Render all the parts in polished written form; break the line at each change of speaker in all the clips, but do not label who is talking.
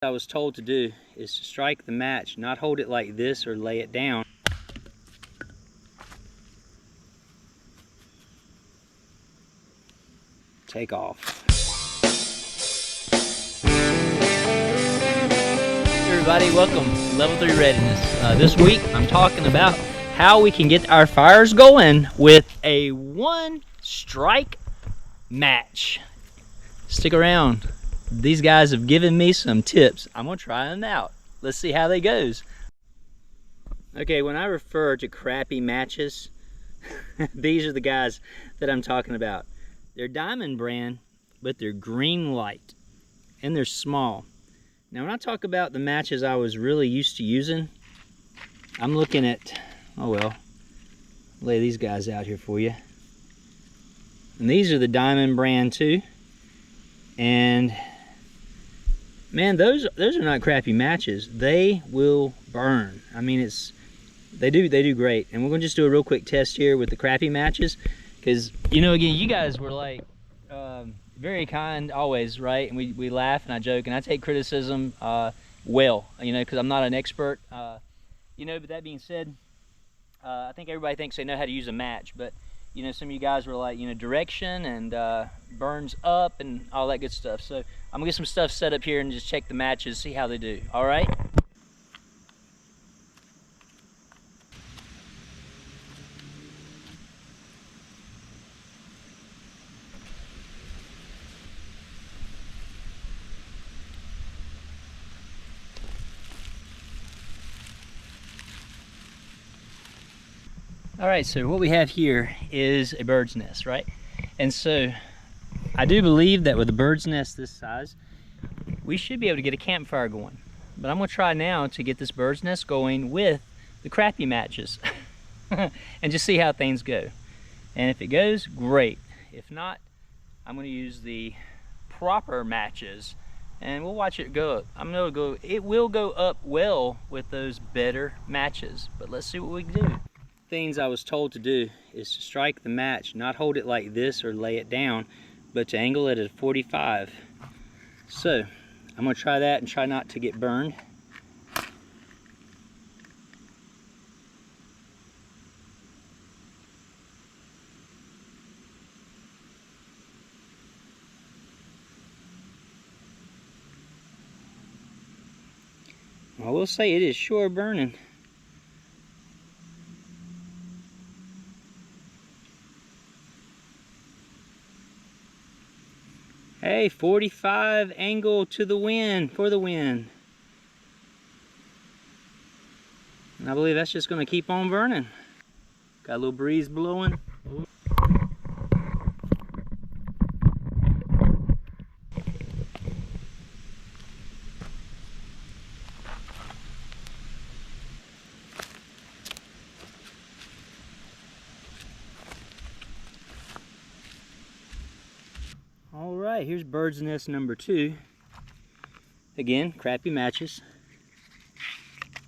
I was told to do is to strike the match, not hold it like this or lay it down. Take off. Hey everybody, welcome to Level 3 Readiness. This week I'm talking about how we can get our fires going with a one strike match. Stick around. These guys have given me some tips. I'm gonna try them out. Let's see how they goes. Okay, when I refer to crappy matches, these are the guys that I'm talking about. They're Diamond brand, but they're green light and they're small. Now when I talk about the matches I was really used to using, I'm looking at, oh well, lay these guys out here for you. And these are the Diamond brand too. And man, those are not crappy matches. They will burn. I mean, they do great. And we're gonna just do a real quick test here with the crappy matches, because again, you guys were like very kind always, right? And we laugh and I joke and I take criticism well, because I'm not an expert, but that being said, I think everybody thinks they know how to use a match, but some of you guys were like, direction and burns up and all that good stuff. So I'm gonna get some stuff set up here and just check the matches, see how they do. All right. All right, so what we have here is a bird's nest, right? And so I do believe that with a bird's nest this size, we should be able to get a campfire going. But I'm gonna try now to get this bird's nest going with the crappy matches and just see how things go. And if it goes, great. If not, I'm gonna use the proper matches and we'll watch it go up. It will go up well with those better matches, but let's see what we can do. Things I was told to do is to strike the match, not hold it like this or lay it down, but to angle it at 45. So I'm gonna try that and try not to get burned. I will say it is sure burning. Hey, 45 angle to the wind, for the wind. And I believe that's just gonna keep on burning. Got a little breeze blowing. All right, here's bird's nest number 2. Again, crappy matches.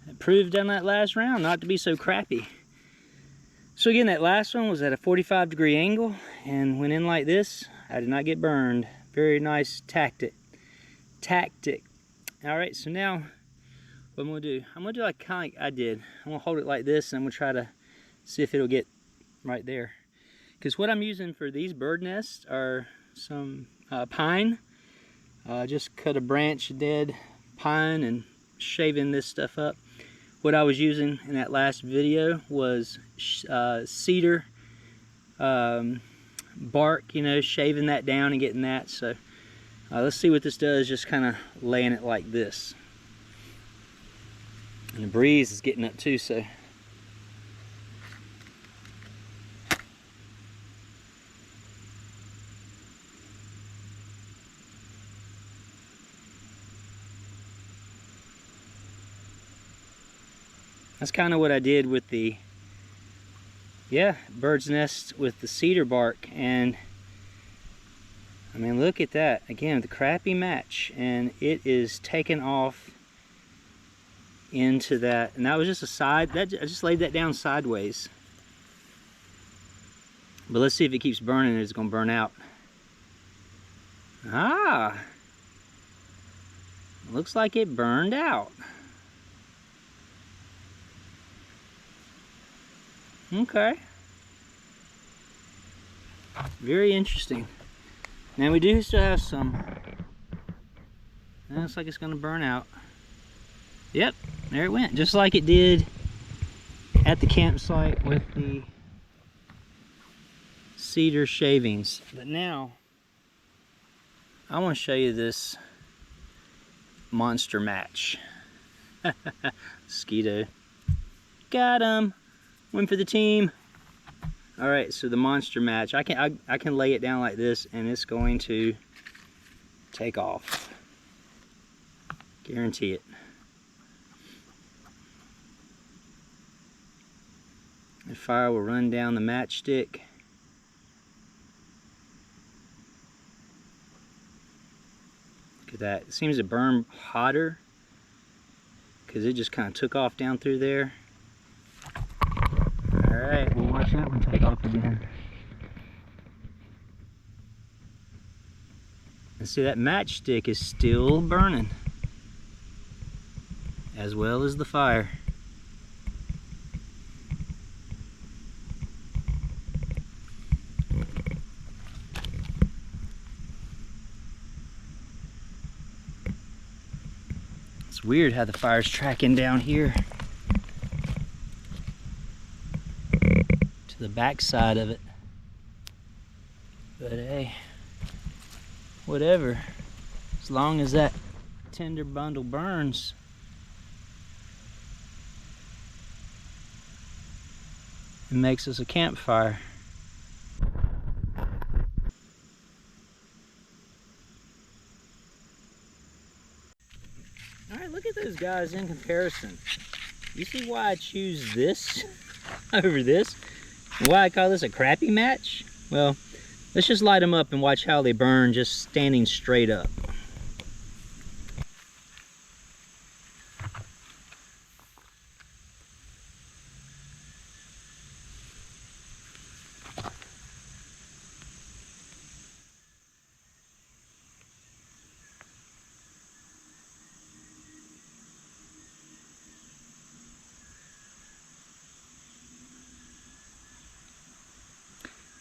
It proved on that last round not to be so crappy. So again, that last one was at a 45-degree angle and went in like this. I did not get burned. Very nice tactic. All right, so now what I'm gonna do, like kind of like I did. I'm gonna hold it like this and I'm gonna try to see if it'll get right there. Because what I'm using for these bird nests are some pine. Just cut a branch of dead pine and shaving this stuff up. What I was using in that last video was cedar bark, shaving that down and getting that. So let's see what this does, just kind of laying it like this. And the breeze is getting up too, so that's kind of what I did with the bird's nest with the cedar bark. And I mean, look at that again, the crappy match, and it is taken off into that. And that was just a side, I just laid that down sideways. But let's see if it keeps burning or it's gonna burn out. Looks like it burned out. Okay. Very interesting. Now we do still have some. It looks like it's gonna burn out. Yep, there it went. Just like it did at the campsite with the cedar shavings. But now, I wanna show you this monster match. Mosquito. Got him. One for the team. All right, so the monster match. I can lay it down like this, and it's going to take off. Guarantee it. The fire will run down the matchstick. Look at that. It seems to burn hotter because it just kind of took off down through there. All right, we'll watch that one take off again. And see, that matchstick is still burning, as well as the fire. It's weird how the fire's tracking down here to the back side of it. But hey, whatever. As long as that tinder bundle burns. It makes us a campfire. Alright, look at those guys in comparison. You see why I choose this over this? Why I call this a crappy match? Well, let's just light them up and watch how they burn just standing straight up.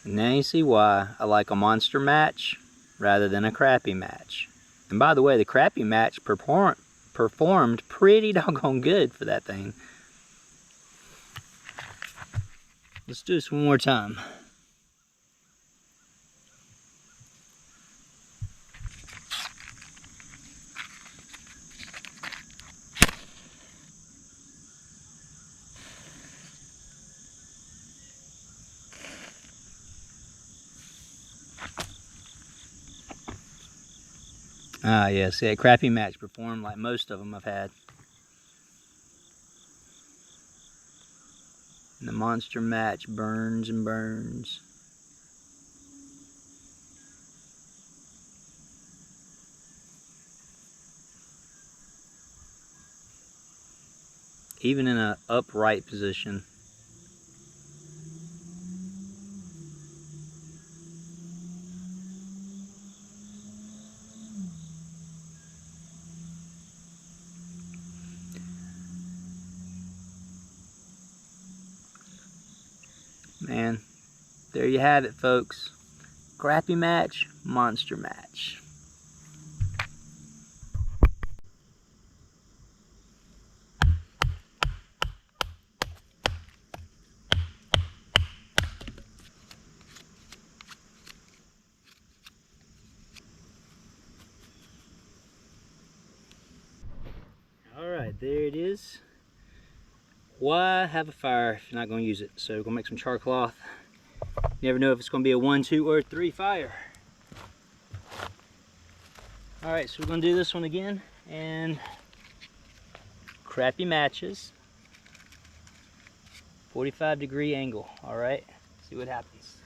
And now you see why I like a monster match rather than a crappy match. And by the way, the crappy match performed pretty doggone good for that thing. Let's do this one more time. Ah, yes, yeah, crappy match performed like most of them I've had. And the monster match burns and burns. Even in an upright position. Man, there you have it, folks. Crappy match, monster match. Alright, there it is. Why have a fire if you're not going to use it? So we're going to make some char cloth. You never know if it's going to be a 1, 2, or 3 fire. Alright, so we're going to do this one again. And crappy matches. 45-degree angle. Alright, see what happens.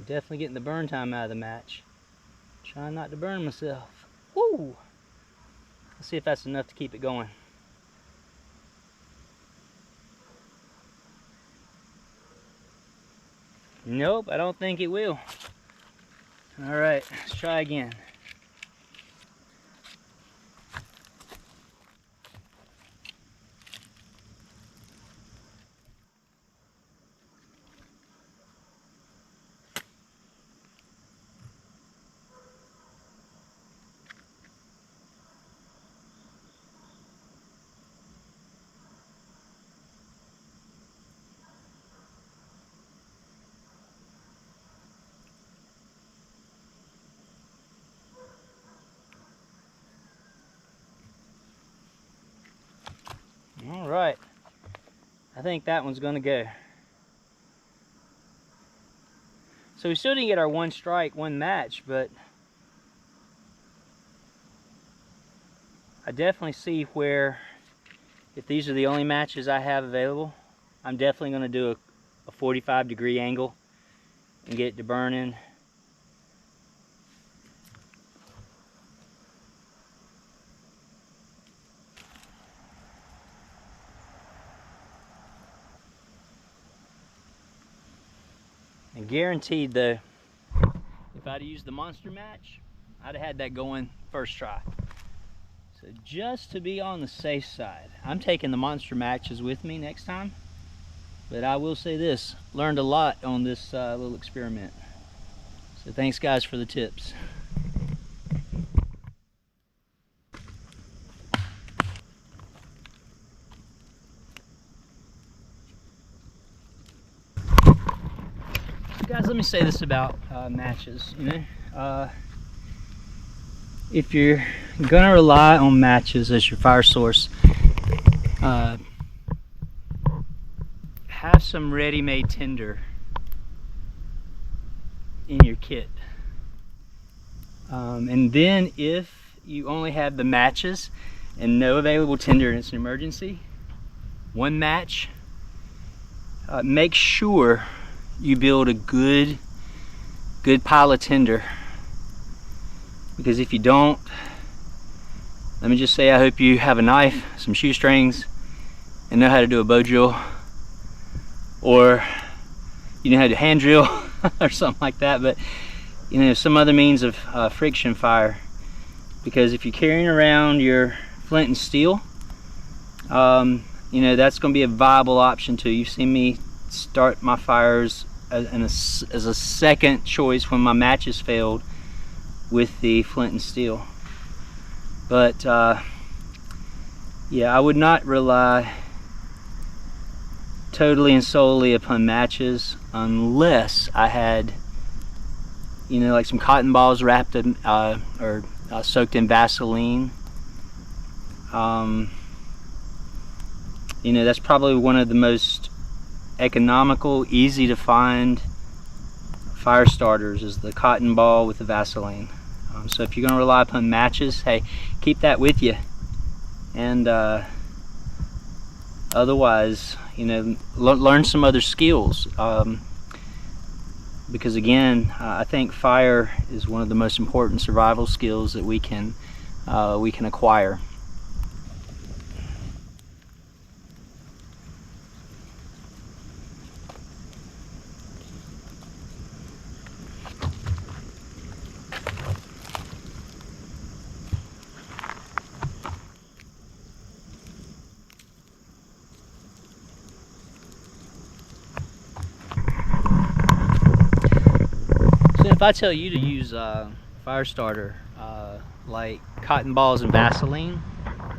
definitely getting the burn time out of the match. Trying not to burn myself. Woo! Let's see if that's enough to keep it going. Nope, I don't think it will. Alright, let's try again. All right, I think that one's gonna go. So we still didn't get our one strike, one match, but I definitely see where, if these are the only matches I have available, I'm definitely gonna do a 45-degree angle and get it to burning. And guaranteed though, if I'd used the monster match, I'd have had that going first try. So just to be on the safe side, I'm taking the monster matches with me next time. But I will say this, learned a lot on this little experiment. So thanks guys for the tips. Guys, let me say this about matches. If you're gonna rely on matches as your fire source, have some ready-made tinder in your kit. And then if you only have the matches and no available tinder and it's an emergency, one match, make sure you build a good pile of tinder, because if you don't, let me just say, I hope you have a knife, some shoestrings, and know how to do a bow drill, or you know how to hand drill or something like that, but some other means of friction fire. Because if you're carrying around your flint and steel, that's going to be a viable option too. You've seen me start my fires as a second choice when my matches failed with the flint and steel. But yeah, I would not rely totally and solely upon matches unless I had like some cotton balls wrapped in or soaked in Vaseline. That's probably one of the most economical, easy to find fire starters, is the cotton ball with the Vaseline. So if you're going to rely upon matches, hey, keep that with you. And otherwise, learn some other skills. Because again, I think fire is one of the most important survival skills that we can acquire. If I tell you to use fire starter like cotton balls and Vaseline,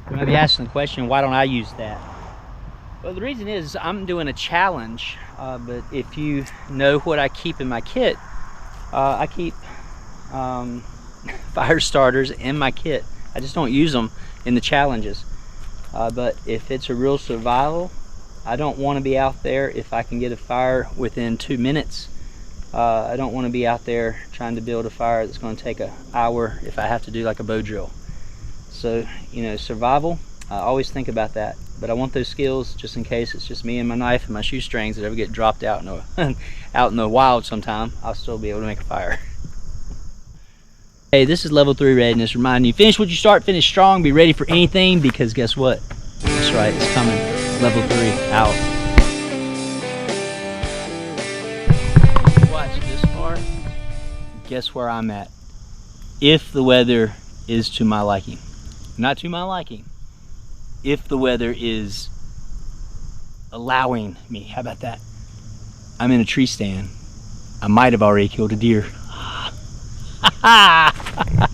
you might be asking the question, why don't I use that? Well, the reason is I'm doing a challenge, but if you know what I keep in my kit, I keep fire starters in my kit. I just don't use them in the challenges. But if it's a real survival, I don't want to be out there if I can get a fire within 2 minutes. I don't want to be out there trying to build a fire that's going to take an hour if I have to do like a bow drill. So, survival, I always think about that. but I want those skills just in case it's just me and my knife and my shoestrings that ever get dropped out in the, out in the wild sometime. I'll still be able to make a fire. Hey, this is level 3 readiness, reminding you, finish what you start, finish strong, be ready for anything, because guess what? That's right, it's coming. Level 3, out. Watch this far, guess where I'm at. If the weather is to my liking. Not to my liking. If the weather is allowing me, how about that? I'm in a tree stand. I might have already killed a deer. Ha ha!